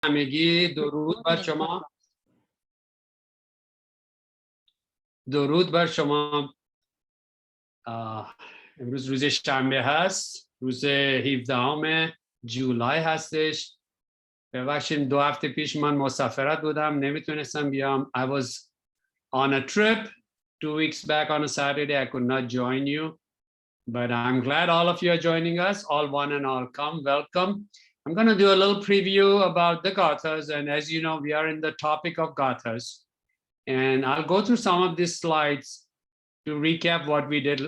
همگی درود بر شما. درود بر شما. امروز روز شنبه هست، روز 17 جولای هستش. ببخشید 2 هفته پیش من مسافرت بودم، نمیتونستم بیام. I was on a trip 2 weeks back on a Saturday. I could not join you, but I'm glad all of you are joining us. All one and all come, welcome. I'm going to do a little preview about the Gathas, and as you know, we are in the topic of Gathas. And I'll go through some of these slides to recap what we did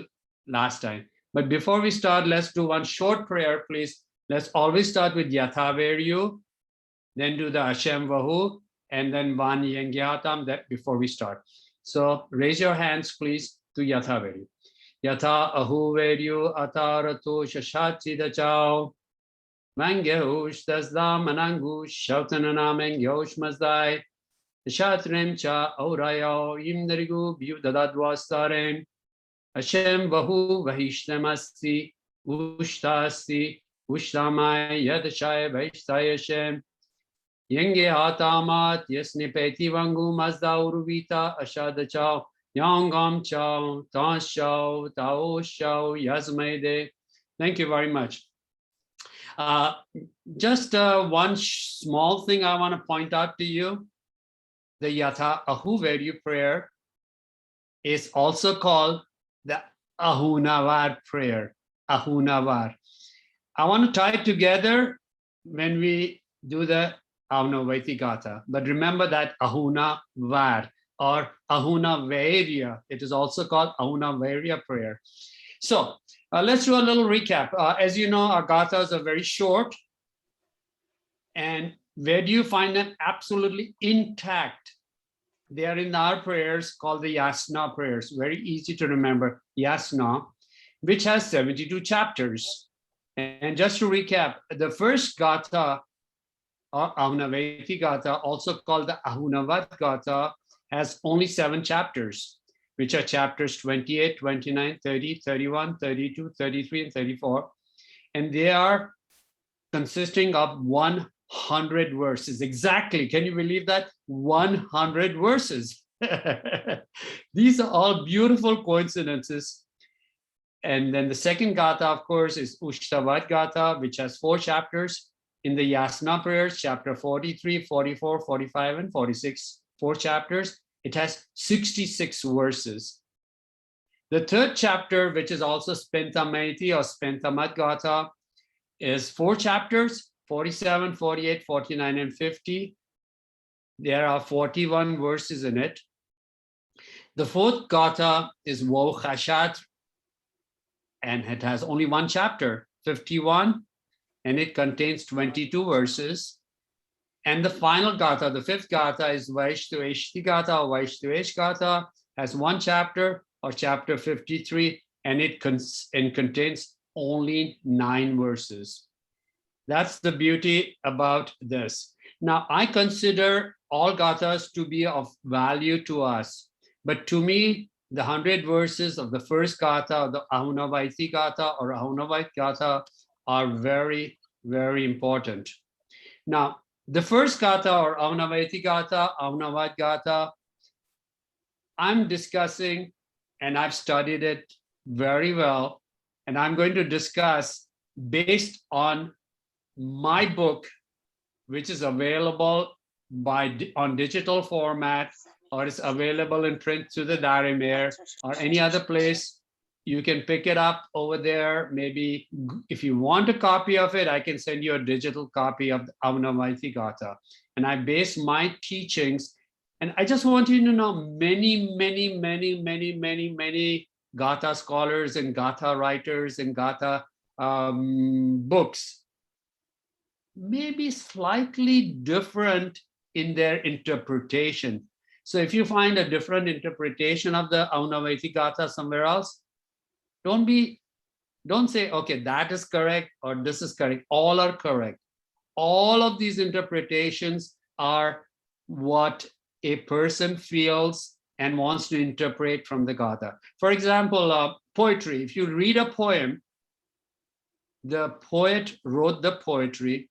last time. But before we start, let's do one short prayer, please. Let's always start with Yatha Veryu, then do the Hashem Vahu, and then Van Yengyatam that before we start. So raise your hands, please, to Yatha Veryu. Yatha Ahu Veryu Atarato Shashati Dachao. Mangehush Dasdam Anangush Shautananameng Yosh Mazdai. Shatrim cha Auraya Imdarigu Budadadwastaren. Hashem Vahu Vahishtamasti Ushtasti Ushtamai Yadashai Vaishtayashem. Yenge Hatamat Yesnipeti Vangu Mazda Uruvita Ashada Chao Yangam Chao Tans Chao Tao Chao Yazmaide. Thank you very much. Just one small thing I want to point out to you. The Yatha Ahu Veryu prayer is also called the Ahunavar prayer. Ahunavar. I want to tie it together when we do the Ahunavarti Gatha. But remember that Ahunavar or Ahunavarya. It is also called Ahunavarya prayer. So let's do a little recap. As you know, our Gathas are very short. And where do you find them? Absolutely intact. They are in our prayers called the Yasna prayers. Very easy to remember. Yasna, which has 72 chapters. And just to recap, the first Gatha, or Ahunavarti Gatha, also called the Ahunavat Gatha, has only 7 chapters, which are chapters 28, 29, 30, 31, 32, 33, and 34. And they are consisting of 100 verses. Exactly. Can you believe that? 100 verses. These are all beautiful coincidences. And then the second Gatha, of course, is Ushtavat Gatha, which has 4 chapters. In the Yasna prayers, chapter 43, 44, 45, and 46, 4 chapters. It has 66 verses. The third chapter, which is also Spentamati or Spentamat Gatha, is 4 chapters, 47, 48, 49, and 50. There are 41 verses in it. The fourth Gatha is Wo Chashat, and it has only 1 chapter, 51, and it contains 22 verses. And the final Gatha, the 5th Gatha, is Vaishtu Eshti Gatha or Vaishtu Esh Gatha, has 1 chapter or chapter 53, and it contains only 9 verses. That's the beauty about this. Now, I consider all Gathas to be of value to us, but to me, the 100 verses of the first Gatha, the Ahunavarti Gatha or Ahunavat Gatha, are very, very important. Now, the first Gatha or Ahunavarti Gatha, Ahunavat Gatha, I'm discussing, and I've studied it very well, and I'm going to discuss based on my book, which is available on digital format, or is available in print through the Darimir or any other place. You can pick it up over there. Maybe if you want a copy of it, I can send you a digital copy of the Ahunavarti Gatha. And I base my teachings. And I just want you to know many, many, many, many, many, many Gatha scholars and Gatha writers and Gatha books may be slightly different in their interpretation. So if you find a different interpretation of the Ahunavarti Gatha somewhere else, don't say, okay, that is correct or this is correct. All are correct. All of these interpretations are what a person feels and wants to interpret from the Gatha. For example, poetry. If you read a poem, the poet wrote the poetry,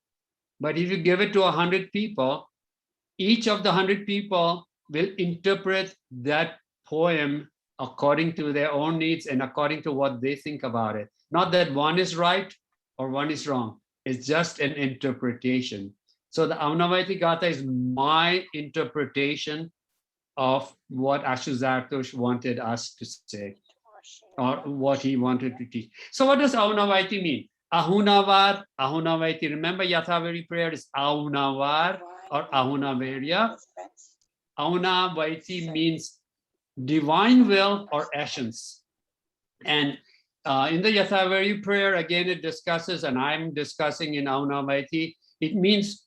But if you give it to 100 people, each of the 100 people will interpret that poem according to their own needs and according to what they think about it. Not that one is right or one is wrong. It's just an interpretation. So the Aunavaiti Gatha is my interpretation of what Ashuzartush wanted us to say, or what he wanted to teach. So what does Aunavaiti mean? Ahunavar, Ahunavaiti. Remember, Yathavari prayer is Aunavar or Ahunavarya. Aunavaiti means divine will or essence. And in the Yathavari prayer, again, it discusses, and I'm discussing in Aunavaiti, it means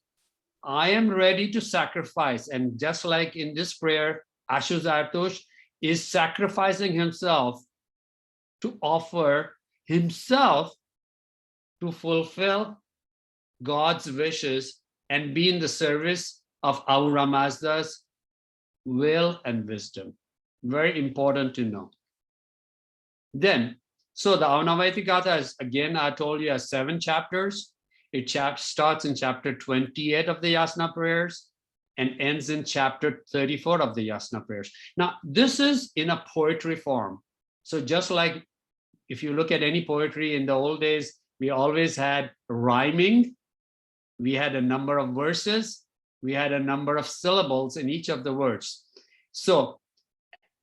I am ready to sacrifice. And just like in this prayer, Ashuzartush is sacrificing himself to offer himself to fulfill God's wishes and be in the service of Ahura Mazda's will and wisdom. Very important to know. Then, so the Aunavaiti Gatha is, again, I told you, has 7 chapters. It starts in chapter 28 of the Yasna prayers and ends in chapter 34 of the Yasna prayers. Now, this is in a poetry form. So just like if you look at any poetry in the old days, we always had rhyming. We had a number of verses. We had a number of syllables in each of the words. So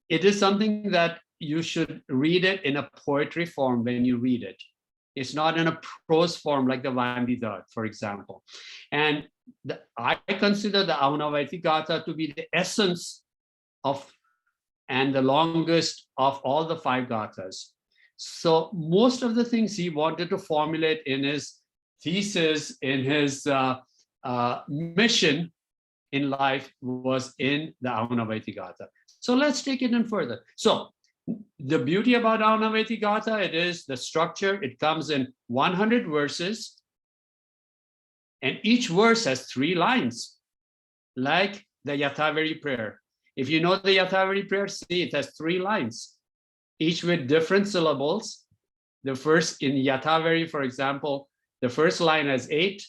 it is something that you should read it in a poetry form when you read it. It's not in a prose form like the Vandidad, for example. And I consider the Aunavaiti Gatha to be the essence of and the longest of all the 5 Gathas. So most of the things he wanted to formulate in his thesis, in his mission in life was in the Aunavaiti Gatha. So let's take it in further. So the beauty about Aunavaiti Gatha, it is the structure. It comes in 100 verses, and each verse has 3 lines, like the Yathavari prayer. If you know the Yathavari prayer, see it has 3 lines, each with different syllables. The first in Yathavari, for example, the first line has 8,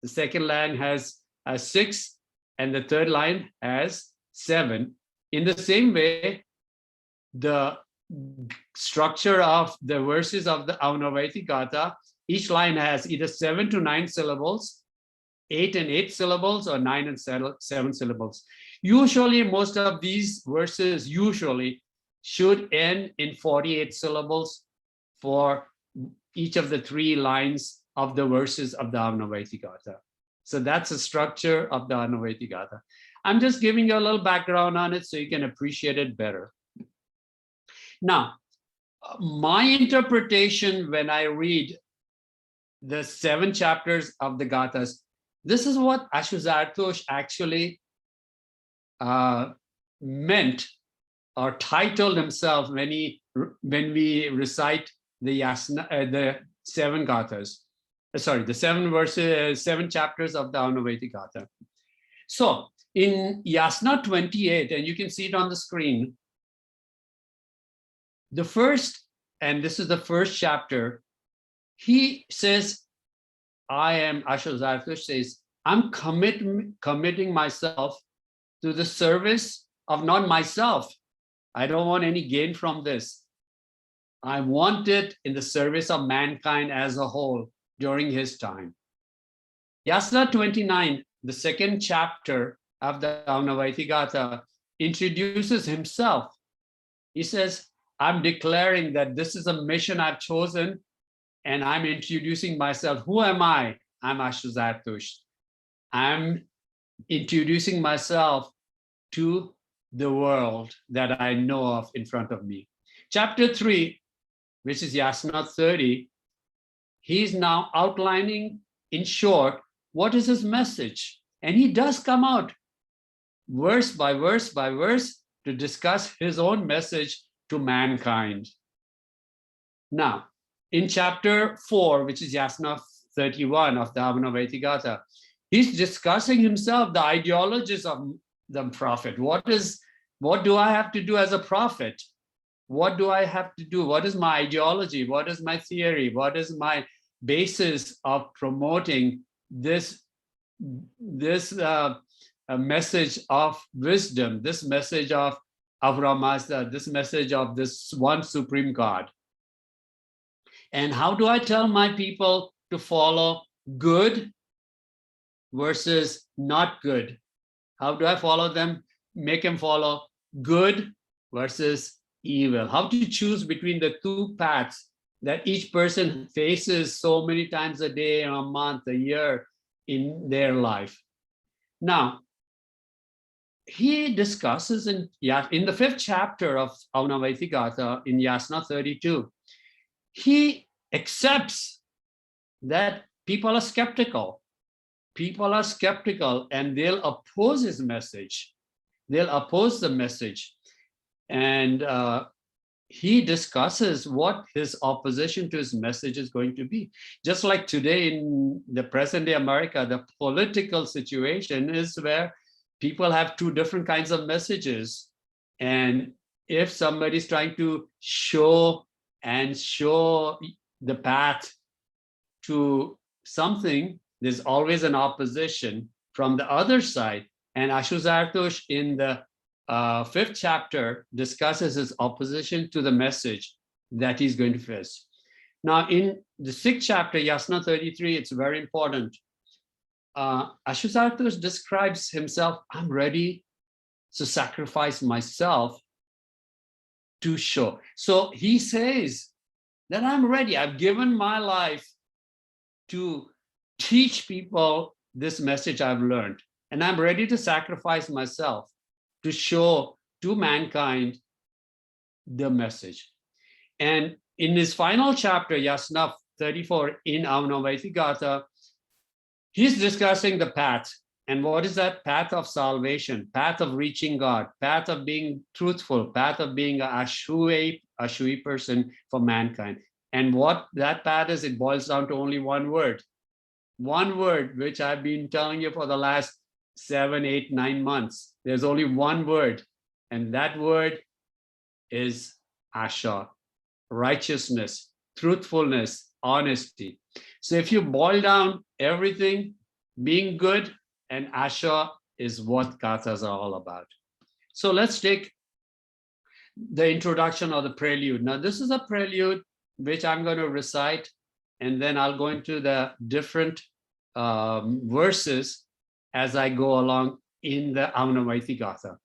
the second line has 6, and the third line has 7. In the same way, the structure of the verses of the Aunavaiti Gatha, each line has either 7 to 9 syllables, 8 and 8 syllables, or 9 and 7 syllables. Usually, most of these verses usually should end in 48 syllables for each of the 3 lines of the verses of the Aunavaiti Gatha. So that's the structure of the Aunavaiti Gatha. I'm just giving you a little background on it so you can appreciate it better. Now, my interpretation when I read the 7 chapters of the Gathas, this is what Ashuzartush actually meant or titled himself when we recite the Yasna, the 7 Gathas. Sorry, the 7 verses, 7 chapters of the Aunavaiti Gatha. So in Yasna 28, and you can see it on the screen, the first, and this is the first chapter, he says, Ashuzartush says, I'm committing myself to the service of not myself. I don't want any gain from this. I want it in the service of mankind as a whole during his time. Yasna 29, the second chapter of the Aunavaiti Gatha, introduces himself. He says, I'm declaring that this is a mission I've chosen, and I'm introducing myself. Who am I? I'm Ashuzartush. I'm introducing myself to the world that I know of in front of me. Chapter 3, which is Yasna 30, he's now outlining in short what is his message. And he does come out verse by verse by verse to discuss his own message to mankind. Now, in chapter 4, which is Yasna 31 of the Aunavaiti Gatha, he's discussing himself, the ideologies of the prophet. What do I have to do as a prophet? What do I have to do? What is my ideology? What is my theory? What is my basis of promoting this this a message of wisdom, this message of Avram Mazda, this message of this one supreme God. And how do I tell my people to follow good versus not good? How do I follow them, make them follow good versus evil? How to choose between the two paths that each person faces so many times a day, a month, a year in their life. Now, he discusses in the 5th chapter of Aunavaiti Gatha in Yasna 32, he accepts that people are skeptical. People are skeptical and they'll oppose his message. They'll oppose the message. And he discusses what his opposition to his message is going to be. Just like today in the present day America, the political situation is where people have two different kinds of messages. And if somebody's trying to show the path to something, there's always an opposition from the other side. And Ashuzartosh in the 5th chapter discusses his opposition to the message that he's going to face. Now, in the 6th chapter, Yasna 33, it's very important. Ashuzartosh describes himself, I'm ready to sacrifice myself to show. So he says that I'm ready. I've given my life to teach people this message I've learned. And I'm ready to sacrifice myself to show to mankind the message. And in his final chapter, Yasna 34 in Aunavaiti Gatha, he's discussing the path. And what is that? Path of salvation, path of reaching God, path of being truthful, path of being a Ashui person for mankind. And what that path is, it boils down to only one word. One word, which I've been telling you for the last 7, 8, 9 months. There's only one word, and that word is Asha, righteousness, truthfulness, honesty. So if you boil down everything, being good and Asha is what Kathas are all about. So let's take the introduction or the prelude. Now, this is a prelude which I'm going to recite, and then I'll go into the different verses as I go along in the Aunavaiti Gatha.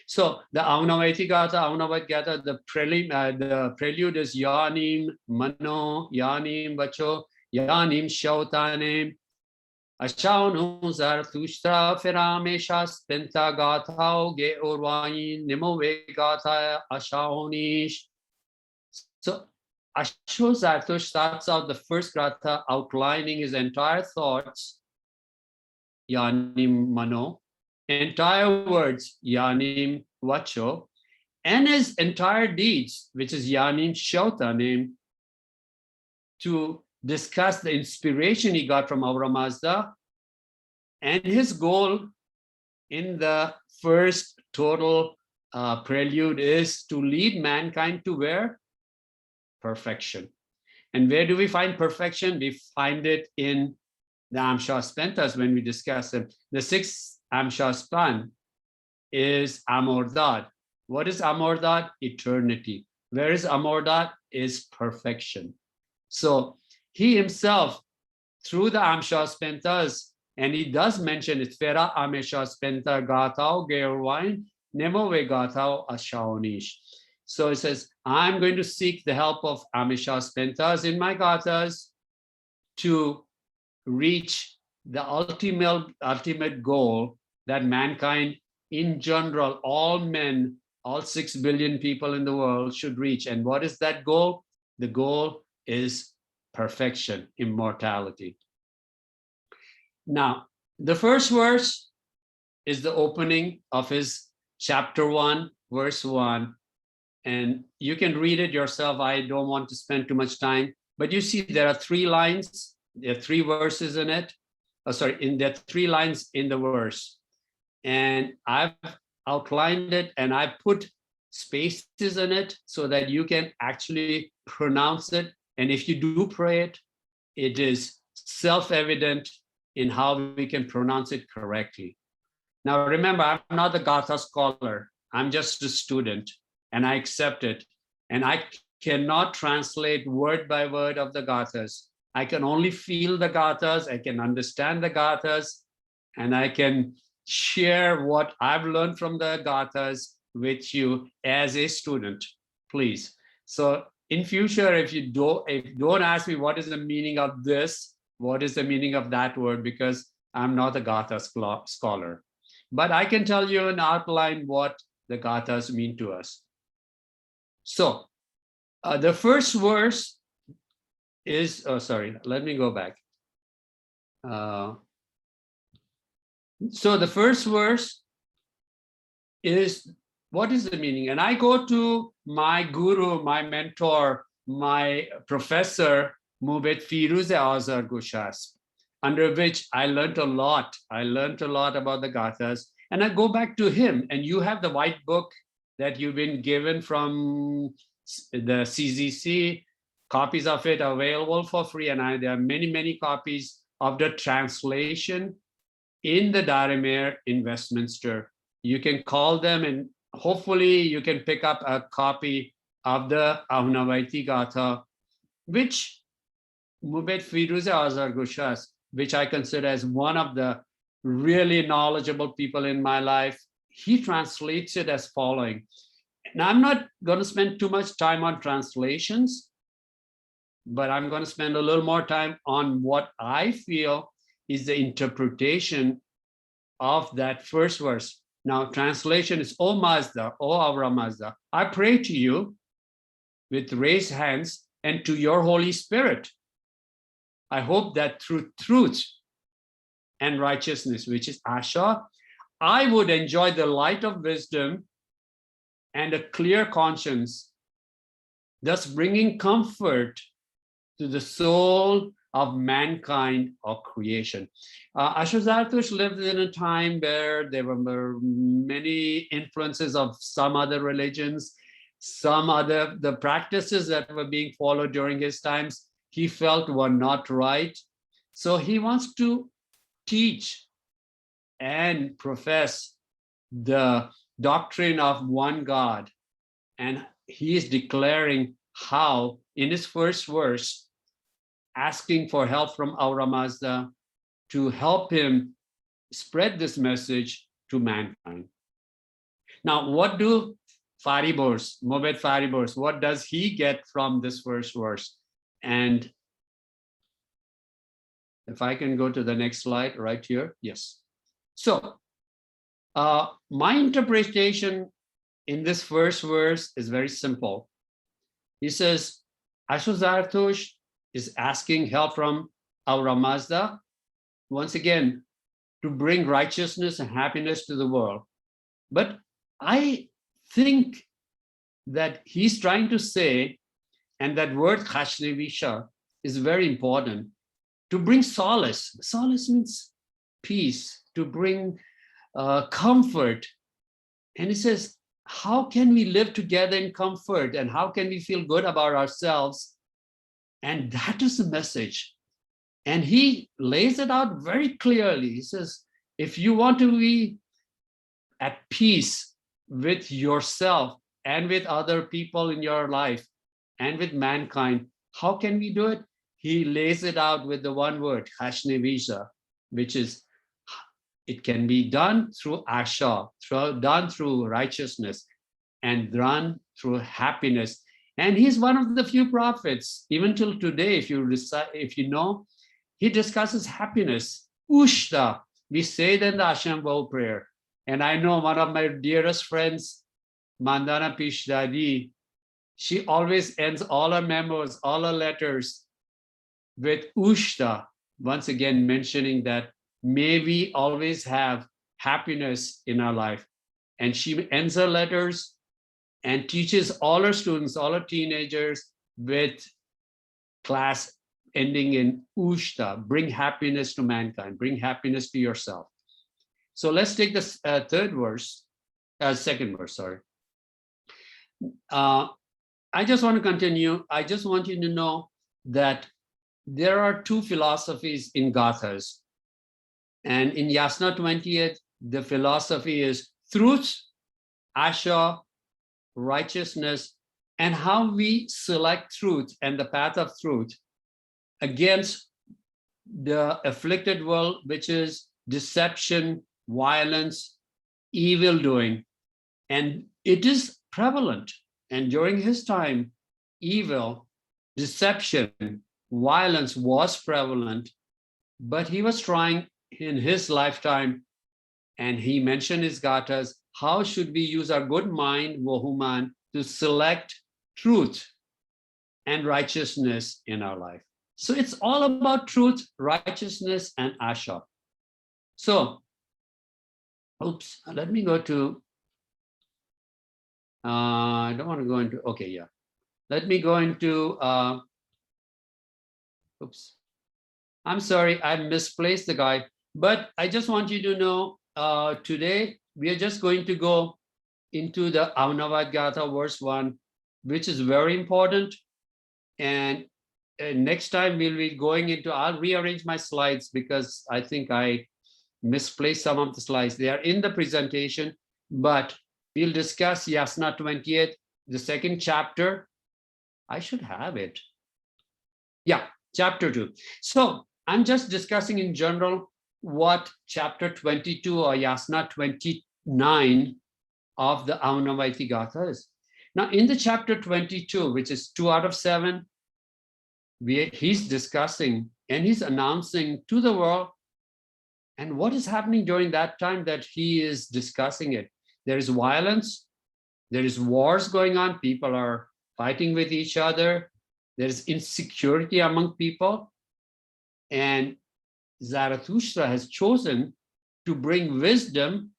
So the Aunavaiti Gatha, Aunavaiti Gatha, the prelude is Yanim Mano, Yanim Bacho, Yanim Shautanim, Ashaunu Zarathustra Ferameshas Penta Gathao Ge Urwain Nimove Gatha Ashaonish. So Ashuzartosh starts out the first Gatha outlining his entire thoughts, Yanim Mano, entire words, Yanim Vacho, and his entire deeds, which is Yanim Shautanim, to discuss the inspiration he got from Avram Mazda and his goal in the first total prelude is to lead mankind to where? Perfection. And where do we find perfection? We find it in the Amsha Spentas when we discuss them. The 6th Amsha Span is Amordad. What is Amordad? Eternity. Where is Amordad? Is perfection. So he himself, through the Amsha Spentas, and he does mention it, Fera Amesha Spenta Gathao Geurwain, Nemove Gathao Ashaonish. So it says, I'm going to seek the help of Amesha Spentas in my Gathas to reach the ultimate goal that mankind in general, all men, all 6 billion people in the world should reach. And what is that goal? The goal is perfection, immortality. Now, the first verse is the opening of his chapter 1, verse 1. And you can read it yourself. I don't want to spend too much time. But you see there are 3 lines. There are 3 verses in it. There are 3 lines in the verse. And I've outlined it and I put spaces in it so that you can actually pronounce it. And if you do pray it, it is self-evident in how we can pronounce it correctly. Now, remember, I'm not the Gatha scholar. I'm just a student, and I accept it. And I cannot translate word by word of the Gathas. I can only feel the Gathas, I can understand the Gathas, and I can share what I've learned from the Gathas with you as a student, please. So in future, if you don't ask me what is the meaning of this, what is the meaning of that word, because I'm not a Gatha scholar. But I can tell you in outline what the Gathas mean to us. So the first verse is, oh, sorry, let me go back. So the first verse is, what is the meaning? And I go to my guru, my mentor, my professor, موبد فیروز آذرگوشاست, under which I learned a lot. I learned a lot about the Gathas. And I go back to him, and you have the white book that you've been given from the CZC. Copies of it are available for free, and there are many, many copies of the translation in the Daremer in Westminster. You can call them, and hopefully you can pick up a copy of the Ahunavaiti Gatha, which Mubed Firuze Azargushas, which I consider as one of the really knowledgeable people in my life, he translates it as following. Now, I'm not going to spend too much time on translations, but I'm going to spend a little more time on what I feel is the interpretation of that first verse. Now, translation is, O Mazda, O Avra Mazda, I pray to you with raised hands and to your Holy Spirit. I hope that through truth and righteousness, which is Asha, I would enjoy the light of wisdom and a clear conscience, thus bringing comfort to the soul of mankind or creation. Ashwazartush lived in a time where there were many influences of some other religions, the practices that were being followed during his times, he felt were not right. So he wants to teach and profess the doctrine of one God. And he is declaring how, in his first verse, asking for help from Aura Mazda to help him spread this message to mankind. Now, what do Fariborz, Mohamed Fariborz, what does he get from this first verse? And if I can go to the next slide right here, yes. So my interpretation in this first verse is very simple. He says, Ashwazartush is asking help from Aura Mazda, once again, to bring righteousness and happiness to the world. But I think that he's trying to say, and that word Khashnevisha is very important, to bring solace. Solace means peace, to bring comfort. And he says, how can we live together in comfort, and how can we feel good about ourselves? And that is the message. And he lays it out very clearly. He says, if you want to be at peace with yourself and with other people in your life and with mankind, how can we do it? He lays it out with the one word, Khashnevisha, which is, it can be done through Asha, done through righteousness, and done through happiness. And he's one of the few prophets, even till today, if you know, he discusses happiness. Ushta, we say it in the Ashram Bowl prayer. And I know one of my dearest friends, Mandana Pishdadi, she always ends all her memos, all her letters with Ushta, once again mentioning that may we always have happiness in our life. And she ends her letters and teaches all her students, all her teenagers, with class ending in Ushta, bring happiness to mankind, bring happiness to yourself. So let's take this second verse, sorry. I just want to continue. I just want you to know that there are two philosophies in Gathas. And in Yasna 28, the philosophy is truth, asha, righteousness, and how we select truth and the path of truth against the afflicted world, which is deception, violence, evil doing. And it is prevalent. And during his time, evil, deception, violence was prevalent, but he was trying in his lifetime, and he mentioned his gathas, how should we use our good mind, Wohuman, to select truth and righteousness in our life. So it's all about truth, righteousness, and asha. So, oops, let me go to, I don't want to go into, okay, yeah. Let me go into, oops. I'm sorry, I misplaced the guide, but I just want you to know today we are just going to go into the Avnavad Gatha verse 1, which is very important. And next time we'll be going into, I'll rearrange my slides because I think I misplaced some of the slides. They are in the presentation, but we'll discuss Yasna 28, the second chapter. I should have it. Yeah, chapter 2. So I'm just discussing in general what chapter 22 or Yasna 29 of the Avnavaiti Gatha is. Now in the chapter 22, which is 2 out of 7, he's discussing and he's announcing to the world and what is happening during that time that he is discussing it. There is violence, there is wars going on, people are fighting with each other, there is insecurity among people, and Zarathustra has chosen to bring wisdom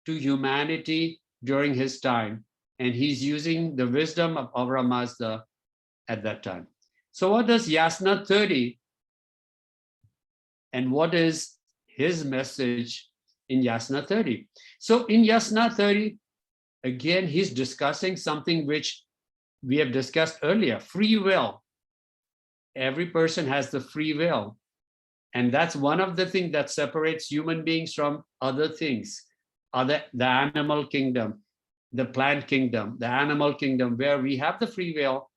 to humanity during his time, and he's using the wisdom of Ahura Mazda at that time. So what does Yasna 30 and what is his message in Yasna 30? So in Yasna 30, again, he's discussing something which we have discussed earlier, free will. Every person has the free will. And that's one of the things that separates human beings from other things, the animal kingdom, the plant kingdom, the animal kingdom, where we have the free will.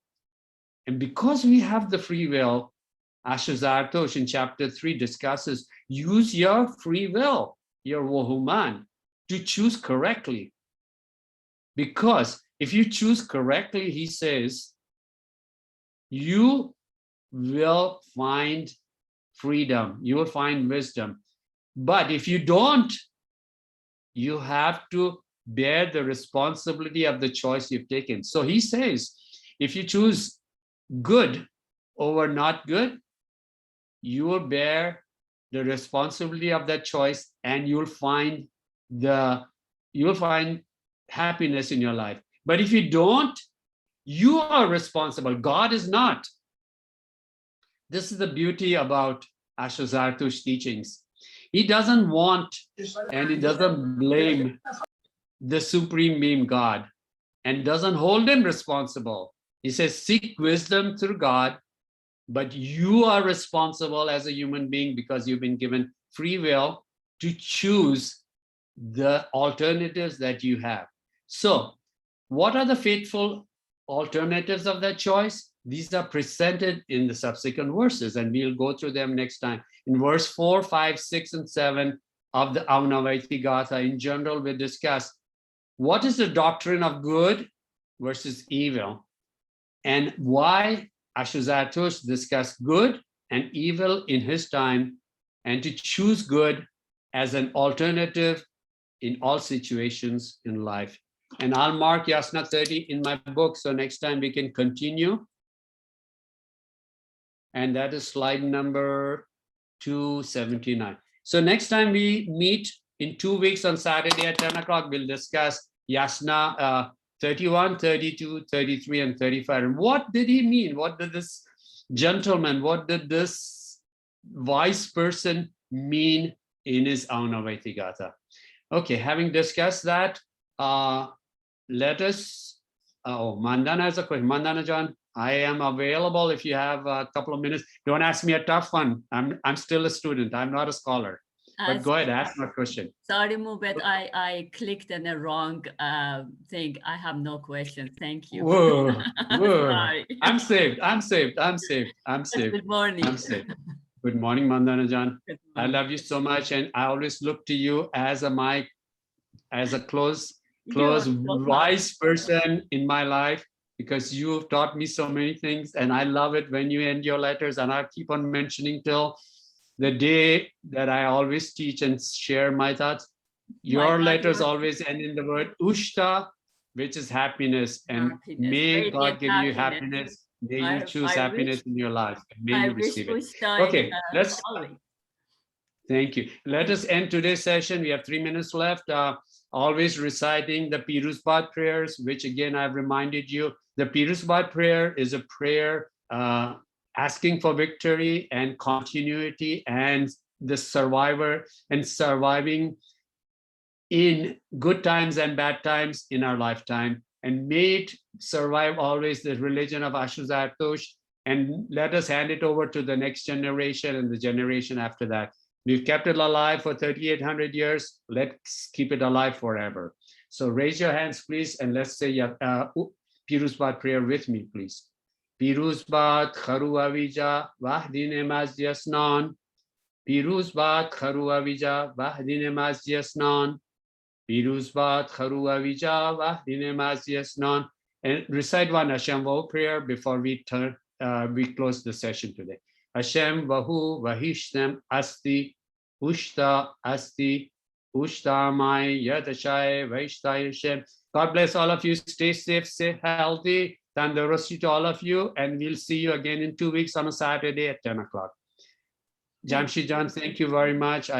And because we have the free will, Ashazartosh in chapter 3 discusses, use your free will, your Wohuman, to choose correctly. Because if you choose correctly, he says, you will find freedom, you will find wisdom. But if you don't, you have to bear the responsibility of the choice you've taken. So he says, if you choose good over not good, you will bear the responsibility of that choice, and you'll find happiness in your life. But if you don't, you are responsible. God is not. This is the beauty about Ashazartush's teachings. He doesn't want and he doesn't blame the supreme being God and doesn't hold him responsible. He says, seek wisdom through God, but you are responsible as a human being because you've been given free will to choose the alternatives that you have. So what are the faithful alternatives of that choice? These are presented in the subsequent verses, and we'll go through them next time. In verse 4, 5, 6, and 7 of the Avnavaiti Gatha, in general, we discuss what is the doctrine of good versus evil, and why Ashazartush discussed good and evil in his time, and to choose good as an alternative in all situations in life. And I'll mark Yasna 30 in my book, so next time we can continue. And that is slide number 279. So next time we meet in 2 weeks on Saturday at 10 o'clock, we'll discuss Yasna 31, 32, 33, and 35. And what did he mean? What did this gentleman, what did this wise person mean in his Avnavaiti Gatha? Okay, having discussed that, let us, Mandana has a question. Mandana John, I am available if you have a couple of minutes. Don't ask me a tough one. I'm still a student. I'm not a scholar. But go ahead, ask my question. Sorry, Moubed, I clicked on the wrong thing. I have no question. Thank you. Whoa, whoa. Sorry. I'm saved. Good morning. I'm saved. Good morning, Mandana Jan. Good I morning. love you so much, and I always look to you as a close, You are so wise person in my life, because you've taught me so many things, and I love it when you end your letters, and I keep on mentioning till the day that I always teach and share my thoughts. Your letters always end in the word Ushta, which is happiness, and may God give you happiness. May you choose happiness in your life. May you receive it. Okay, let's. Thank you. Let us end today's session. We have 3 minutes left. Always reciting the Piruspa Prayers, which again I've reminded you. The Piruspa Prayer is a prayer asking for victory and continuity and the survivor and surviving in good times and bad times in our lifetime, and may it survive always the religion of Ashu Zartush, and let us hand it over to the next generation and the generation after that. We've kept it alive for 3,800 years. Let's keep it alive forever. So raise your hands, please, and let's say Piruspa prayer with me, please. Pirusbat Kharu Avija Vahdine Mazdiasnan. Pirusbat Kharu Avija Vahdine Mazdiasnan. Pirusbat Kharu Avija Vahdine Mazdiasnan. And recite one Hashem Vahu prayer before we close the session today. Hashem Vahu Vahishtem Asti Ushta Asti Ushtamai Yadashai Vaishtayashem. God bless all of you. Stay safe, stay healthy. Tandarusti to all of you, and we'll see you again in 2 weeks on a Saturday at 10 o'clock. Jamshi Jan, thank you very much.